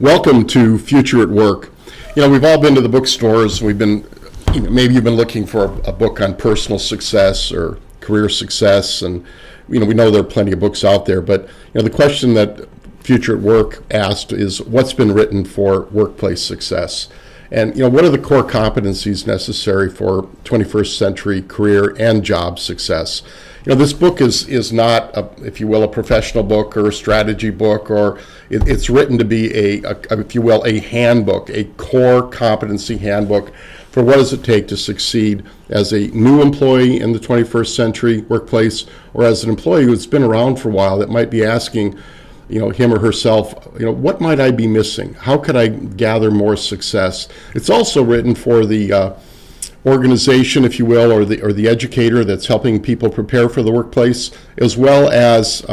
Welcome to Future at Work. We've all been to the bookstores. We've been, maybe you've been looking for a book on personal success or career success, and we know there are plenty of books out there. But the question that Future at Work asked is, what's been written for workplace success? And what are the core competencies necessary for 21st century career and job success? This book is not, if you will, a professional book or a strategy book, or it's written to be if you will, a handbook, a core competency handbook for what does it take to succeed as a new employee in the 21st century workplace, or as an employee who's been around for a while that might be asking, him or herself, what might I be missing? How could I gather more success? It's also written for the organization, if you will, or the educator that's helping people prepare for the workplace, as well as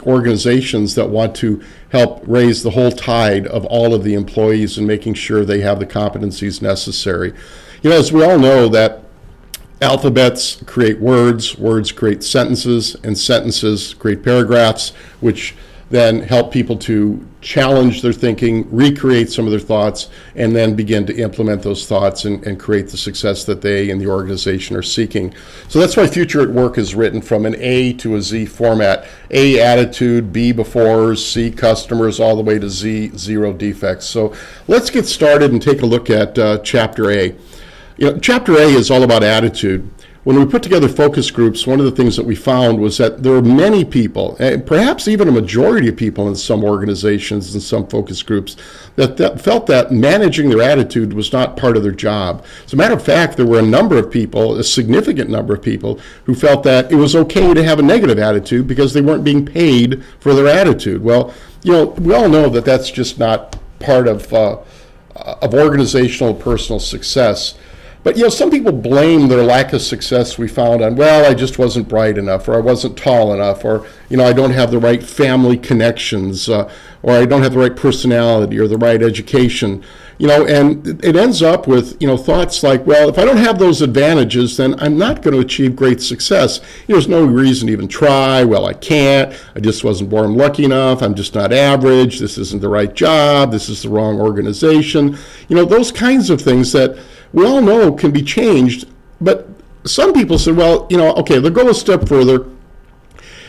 organizations that want to help raise the whole tide of all of the employees and making sure they have the competencies necessary. As we all know, that alphabets create words, words create sentences, and sentences create paragraphs, which then help people to challenge their thinking, recreate some of their thoughts, and then begin to implement those thoughts and create the success that they and the organization are seeking. So that's why Future at Work is written from an A to a Z format. A, attitude; B, before; C, customers; all the way to Z, zero defects. So let's get started and take a look at Chapter A. Chapter A is all about attitude. When we put together focus groups, one of the things that we found was that there are many people, perhaps even a majority of people in some organizations and some focus groups, that felt that managing their attitude was not part of their job. As a matter of fact, there were a number of people, a significant number of people, who felt that it was okay to have a negative attitude because they weren't being paid for their attitude. Well, we all know that that's just not part of organizational personal success. But some people blame their lack of success, we found, on, well, I just wasn't bright enough, or I wasn't tall enough, or I don't have the right family connections, or I don't have the right personality or the right education. And it ends up with thoughts like, well, if I don't have those advantages, then I'm not going to achieve great success. There's no reason to even try. Well, I can't. I just wasn't born lucky enough. I'm just not average. This isn't the right job. This is the wrong organization. Those kinds of things that we all know can be changed, but some people say, well, okay, they'll go a step further,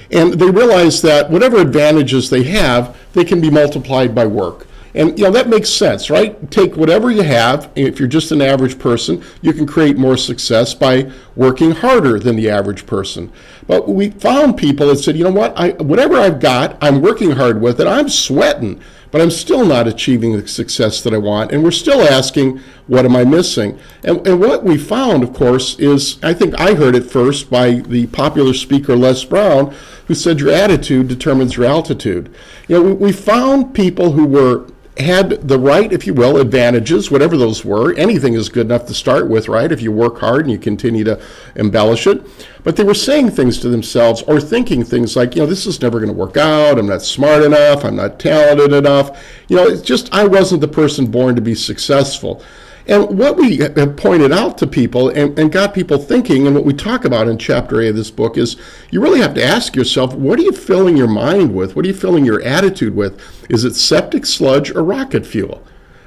and they realize that whatever advantages they have, they can be multiplied by work. And that makes sense, right? Take whatever you have. If you're just an average person, you can create more success by working harder than the average person. But we found people that said, whatever I've got, I'm working hard with it, I'm sweating, but I'm still not achieving the success that I want. And we're still asking, what am I missing? And what we found, of course, is, I think I heard it first by the popular speaker Les Brown, who said your attitude determines your altitude. We found people who had the right, if you will, advantages, whatever those were. Anything is good enough to start with, right, if you work hard and you continue to embellish it. But they were saying things to themselves or thinking things like, this is never going to work out. I'm not smart enough. I'm not talented enough. It's just I wasn't the person born to be successful. And what we have pointed out to people and got people thinking, and what we talk about in Chapter A of this book, is you really have to ask yourself, what are you filling your mind with? What are you filling your attitude with? Is it septic sludge or rocket fuel?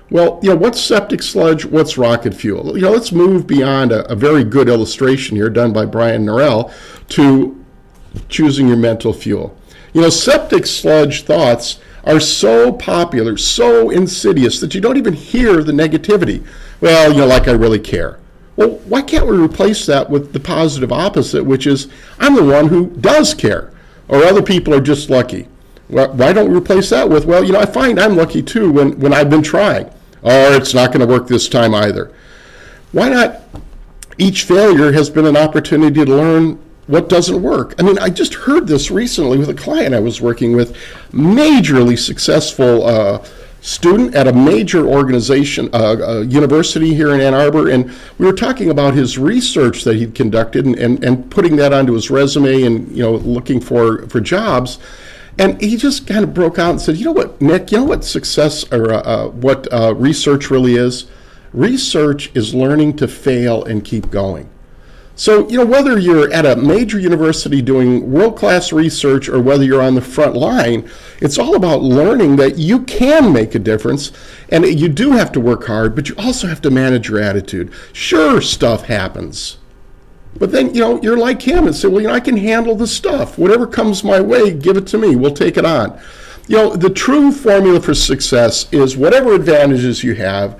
Well, what's septic sludge? What's rocket fuel? Let's move beyond a very good illustration here done by Brian Norell to choosing your mental fuel. Septic sludge thoughts are so popular, so insidious, that you don't even hear the negativity. Well, like I really care. Well, why can't we replace that with the positive opposite, which is, I'm the one who does care, or other people are just lucky? Well, why don't we replace that with, well, I find I'm lucky too when I've been trying, or it's not going to work this time either. Why not? Each failure has been an opportunity to learn what doesn't work. I just heard this recently with a client I was working with, majorly successful student at a major organization, university here in Ann Arbor, and we were talking about his research that he'd conducted and putting that onto his resume and looking for jobs. And he just kind of broke out and said, what, Nick, what success or what research really is? Research is learning to fail and keep going. So, whether you're at a major university doing world-class research or whether you're on the front line, it's all about learning that you can make a difference, and you do have to work hard, but you also have to manage your attitude. Sure, stuff happens. But then, you're like him and say, well, I can handle the stuff. Whatever comes my way, give it to me. We'll take it on. The true formula for success is whatever advantages you have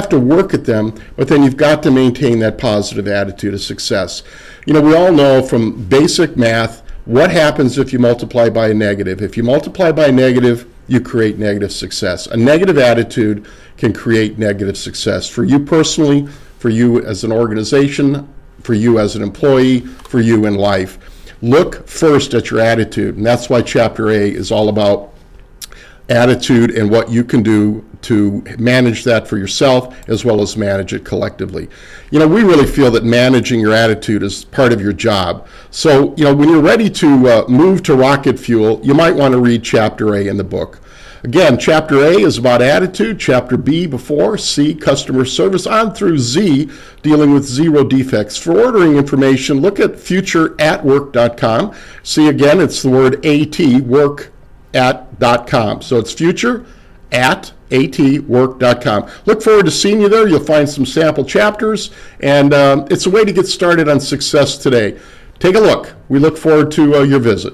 to work at them, but then you've got to maintain that positive attitude of success. We all know from basic math what happens if you multiply by a negative. If you multiply by a negative, you create negative success. A negative attitude can create negative success for you personally, for you as an organization, for you as an employee, for you in life. Look first at your attitude, and that's why Chapter A is all about attitude and what you can do to manage that for yourself as well as manage it collectively. We really feel that managing your attitude is part of your job. So, when you're ready to move to rocket fuel, you might want to read Chapter A in the book. Again, Chapter A is about attitude, Chapter B before, C, customer service, on through Z, dealing with zero defects. For ordering information, look at futureatwork.com. See, again, it's the word AT, work@.com. So it's future@atwork.com. Look forward to seeing you there. You'll find some sample chapters, and it's a way to get started on success today. Take a look. We look forward to your visit.